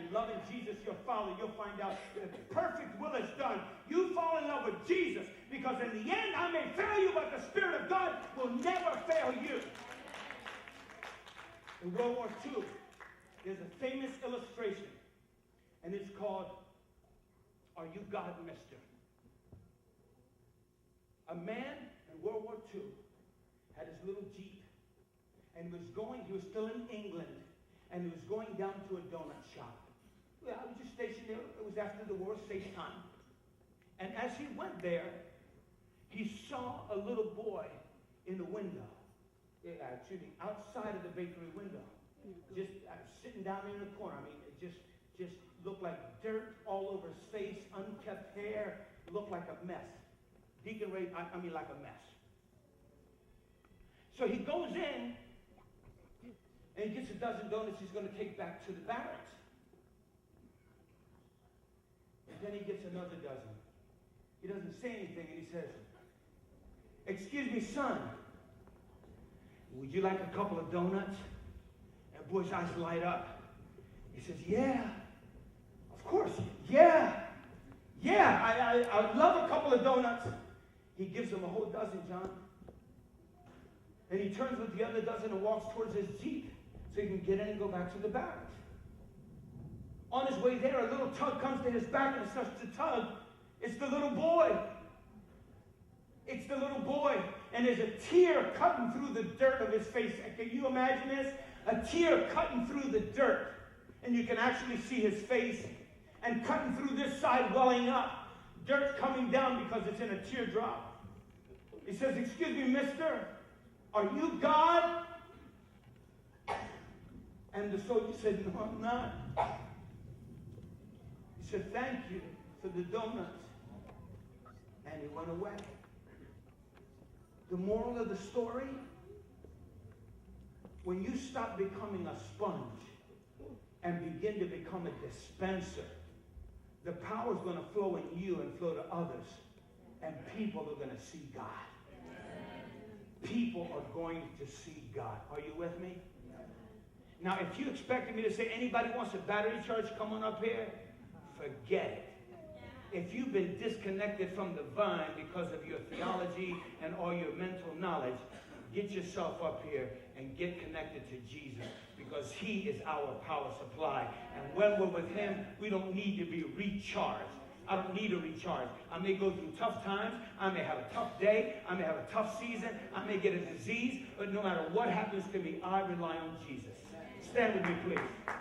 and loving Jesus your Father, you'll find out that the perfect will is done. You fall in love with Jesus, because in the end I may fail you, but the Spirit of God will never fail you. In World War II, there's a famous illustration, and it's called, Are You God, Mister? A man in World War II had his little Jeep, and he was still in England, and he was going down to a donut shop. Well, I was just stationed there. It was after the war, safe time. And as he went there, he saw a little boy in the window. Outside of the bakery window. Just sitting down in the corner. I mean, it just looked like dirt all over his face, unkept hair, looked like a mess. Deacon Ray, like a mess. So he goes in, and he gets a dozen donuts he's going to take back to the barracks. And then he gets another dozen. He doesn't say anything, and he says, "Excuse me, son, would you like a couple of donuts?" And the boy's eyes light up. He says, "Yeah, of course, yeah, I'd love a couple of donuts." He gives him a whole dozen, John. And he turns with the other dozen and walks towards his Jeep so he can get in and go back to the barracks. On his way there, a little tug comes to his back and starts to tug. It's the little boy. It's the little boy. And there's a tear cutting through the dirt of his face. Can you imagine this? A tear cutting through the dirt. And you can actually see his face. And cutting through this side, welling up. Dirt coming down because it's in a teardrop. He says, "Excuse me, mister, are you God?" And the soldier said, "No, I'm not." He said, "Thank you for the donuts." And he went away. The moral of the story, when you stop becoming a sponge and begin to become a dispenser, the power is going to flow in you and flow to others. And people are going to see God. People are going to see God. Are you with me? Now, if you expected me to say anybody wants a battery charge, come on up here, forget it. If you've been disconnected from the vine because of your theology and all your mental knowledge, get yourself up here and get connected to Jesus, because he is our power supply. And when we're with him, we don't need to be recharged. I don't need a recharge. I may go through tough times. I may have a tough day. I may have a tough season. I may get a disease. But no matter what happens to me, I rely on Jesus. Stand with me, please.